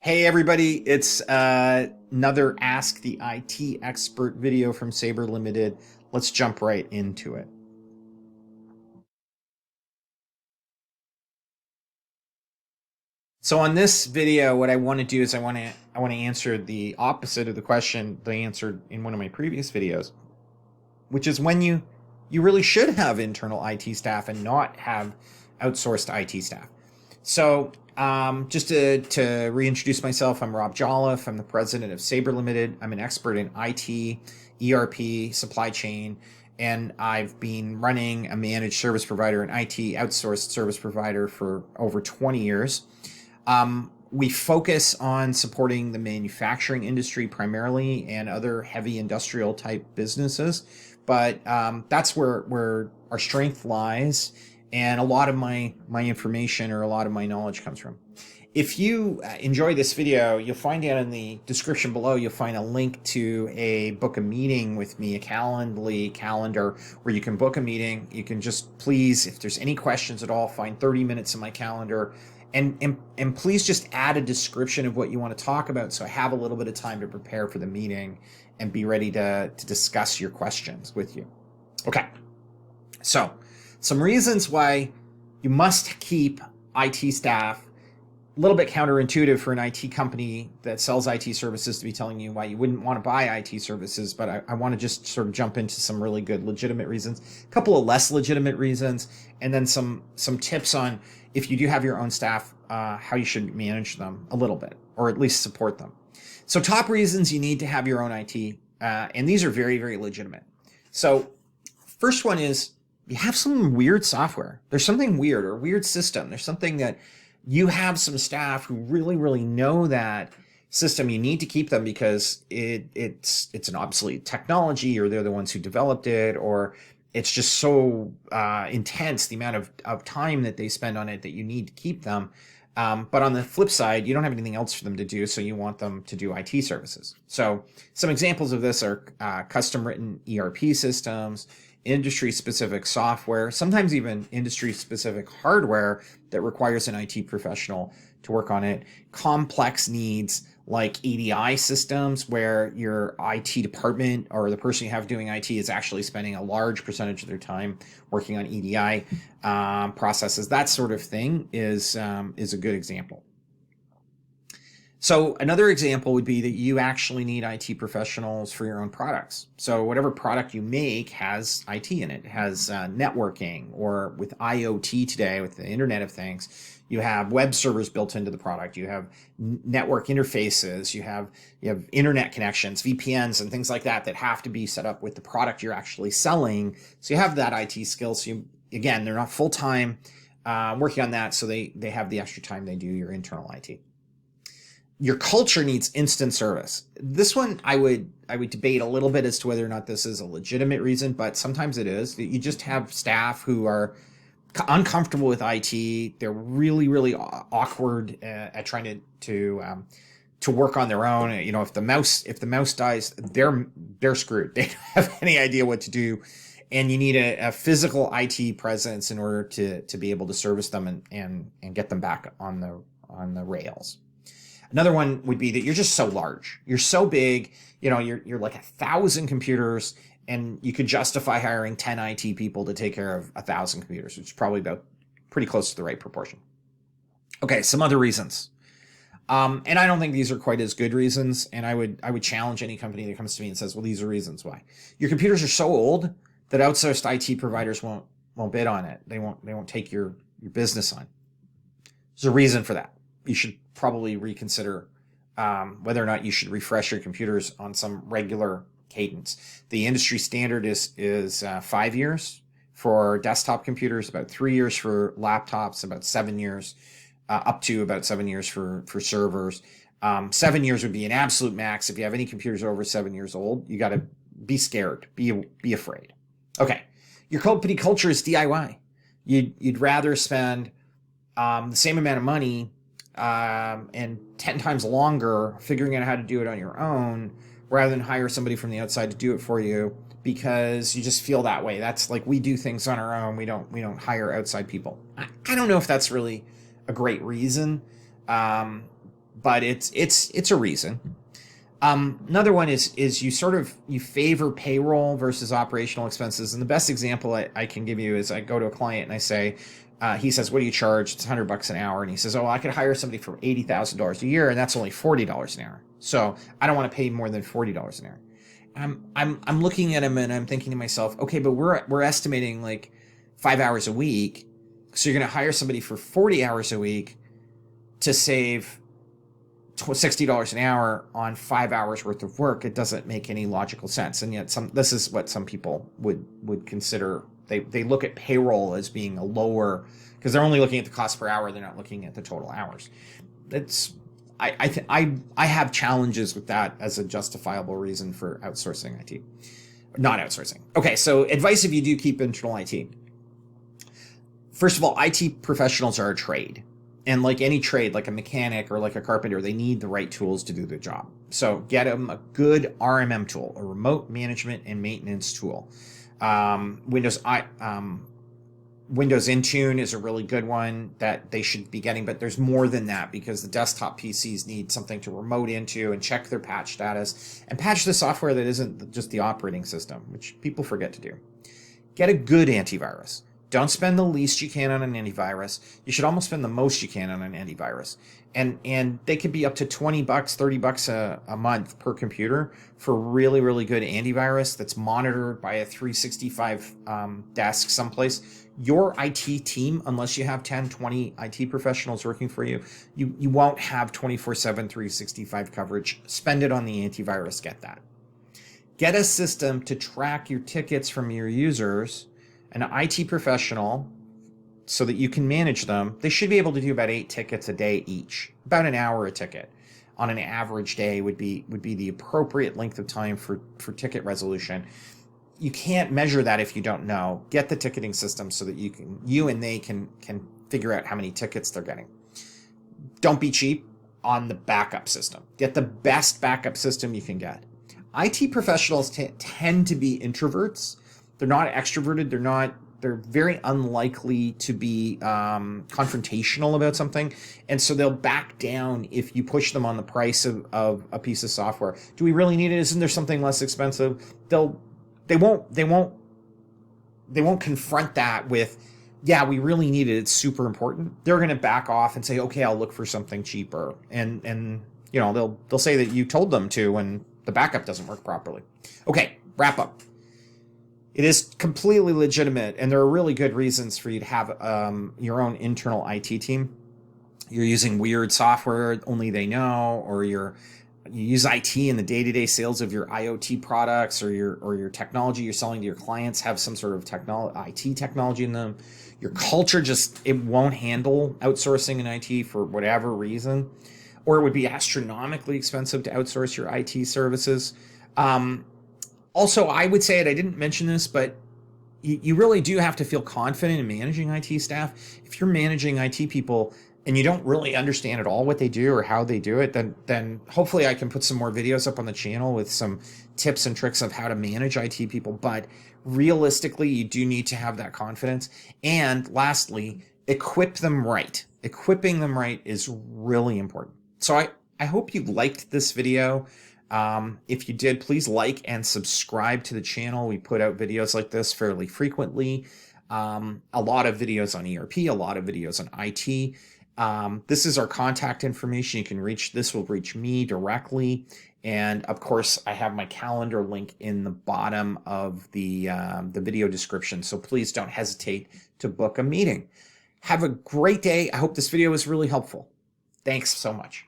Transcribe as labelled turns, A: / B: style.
A: Hey everybody, it's another Ask the IT Expert video from Sabre Limited. Let's jump right into it. So on this video, what I want to do is I want to answer the opposite of the question they answered in one of my previous videos, which is when you really should have internal IT staff and not have outsourced IT staff. So just to reintroduce myself, I'm Rob Jolliffe. I'm the president of Sabre Limited. I'm an expert in IT, ERP, supply chain, and I've been running a managed service provider, an IT outsourced service provider for over 20 years. We focus on supporting the manufacturing industry primarily and other heavy industrial type businesses, but that's where our strength lies, and a lot of my information or a lot of my knowledge comes from. If you enjoy this video, you'll find out in the description below, you'll find a link to book a meeting with me, a Calendly calendar where you can book a meeting. You can just please, if there's any questions at all, find 30 minutes in my calendar and please just add a description of what you want to talk about so I have a little bit of time to prepare for the meeting and be ready to discuss your questions with you. Okay, so some reasons why you must keep IT staff. A little bit counterintuitive for an IT company that sells IT services to be telling you why you wouldn't want to buy IT services, but I want to just sort of jump into some really good legitimate reasons, a couple of less legitimate reasons, and then some tips on if you do have your own staff, how you should manage them a little bit, or at least support them. So top reasons you need to have your own IT, and these are very, very legitimate. So first one is you have some weird software. There's something weird or a weird system. There's something that you have some staff who really, really know that system. You need to keep them because it's an obsolete technology, or they're the ones who developed it, or it's just so intense, the amount of time that they spend on it, that you need to keep them. But on the flip side, you don't have anything else for them to do, so you want them to do IT services. So some examples of this are custom written ERP systems, industry-specific software, sometimes even industry-specific hardware that requires an IT professional to work on it, complex needs like EDI systems where your IT department or the person you have doing IT is actually spending a large percentage of their time working on EDI processes. That sort of thing is a good example. So another example would be that you actually need IT professionals for your own products. So whatever product you make has IT in it. It has networking, or with IoT today, with the Internet of Things, you have web servers built into the product. You have network interfaces. You have internet connections, VPNs, and things like that that have to be set up with the product you're actually selling. So you have that IT skill. So again, they're not full time working on that, so they have the extra time they do your internal IT. Your culture needs instant service. This one I would debate a little bit as to whether or not this is a legitimate reason, but sometimes it is. You just have staff who are uncomfortable with IT. They're really, really awkward at trying to work on their own. You know, if the mouse dies, they're screwed. They don't have any idea what to do, and you need a physical IT presence in order to be able to service them and get them back on the rails. Another one would be that you're just so large. You're so big, you know, you're like 1,000 computers, and you could justify hiring 10 IT people to take care of 1,000 computers, which is probably about pretty close to the right proportion. Okay, some other reasons. And I don't think these are quite as good reasons, and I would challenge any company that comes to me and says, well, these are reasons why. Your computers are so old that outsourced IT providers won't bid on it. They won't take your business on. There's a reason for that. You should probably reconsider whether or not you should refresh your computers on some regular cadence. The industry standard is 5 years for desktop computers, about 3 years for laptops, about 7 years, up to about 7 years for servers. 7 years would be an absolute max. If you have any computers over 7 years old, you got to be scared, be afraid. Okay, your company culture is DIY. You'd rather spend the same amount of money and 10 times longer figuring out how to do it on your own rather than hire somebody from the outside to do it for you, because you just feel that way. That's like, we do things on our own. We don't hire outside people. I don't know if that's really a great reason. but it's a reason. Another one is you favor payroll versus operational expenses. And the best example I can give you is I go to a client and I say, he says, what do you charge? It's $100 an hour. And he says, oh, I could hire somebody for $80,000 a year, and that's only $40 an hour. So I don't want to pay more than $40 an hour. I'm looking at him and I'm thinking to myself, okay, but we're estimating like 5 hours a week. So you're going to hire somebody for 40 hours a week to save $60 an hour on 5 hours worth of work. It doesn't make any logical sense. And yet this is what some people would consider. They look at payroll as being a lower, because they're only looking at the cost per hour. They're not looking at the total hours. I have challenges with that as a justifiable reason for outsourcing IT. Not outsourcing. Okay, so advice if you do keep internal IT. First of all, IT professionals are a trade. And like any trade, like a mechanic or like a carpenter, they need the right tools to do their job. So get them a good RMM tool, a remote management and maintenance tool. Windows Intune is a really good one that they should be getting, but there's more than that, because the desktop PCs need something to remote into and check their patch status and patch the software that isn't just the operating system, which people forget to do. Get a good antivirus. Don't spend the least you can on an antivirus. You should almost spend the most you can on an antivirus. And they could be up to $20, $30 a month per computer for really, really good antivirus that's monitored by a 365 desk someplace. Your IT team, unless you have 10, 20 IT professionals working for you, you won't have 24/7, 365 coverage. Spend it on the antivirus. Get that. Get a system to track your tickets from your users, an IT professional, so that you can manage them. They should be able to do about 8 tickets a day each, about an hour a ticket on an average day would be the appropriate length of time for ticket resolution. You can't measure that if you don't know. Get the ticketing system so that you and they can figure out how many tickets they're getting. Don't be cheap on the backup system. Get the best backup system you can get. IT professionals tend to be introverts. They're not extroverted. They're very unlikely to be confrontational about something. And so they'll back down if you push them on the price of a piece of software. Do we really need it? Isn't there something less expensive? They won't confront that with, yeah, we really need it. It's super important. They're going to back off and say, okay, I'll look for something cheaper. And you know, they'll say that you told them to when the backup doesn't work properly. Okay, wrap up. It is completely legitimate, and there are really good reasons for you to have your own internal IT team. You're using weird software only they know, or you use IT in the day-to-day sales of your IoT products, or your technology you're selling to your clients have some sort of IT technology in them. Your culture it won't handle outsourcing in IT for whatever reason, or it would be astronomically expensive to outsource your IT services. Also, I would say, and I didn't mention this, but you really do have to feel confident in managing IT staff. If you're managing IT people and you don't really understand at all what they do or how they do it, then hopefully I can put some more videos up on the channel with some tips and tricks of how to manage IT people. But realistically, you do need to have that confidence. And lastly, equip them right. Equipping them right is really important. So I hope you liked this video. If you did, please like and subscribe to the channel. We put out videos like this fairly frequently. A lot of videos on ERP, a lot of videos on IT. This is our contact information. This will reach me directly. And of course, I have my calendar link in the bottom of the video description. So please don't hesitate to book a meeting. Have a great day. I hope this video was really helpful. Thanks so much.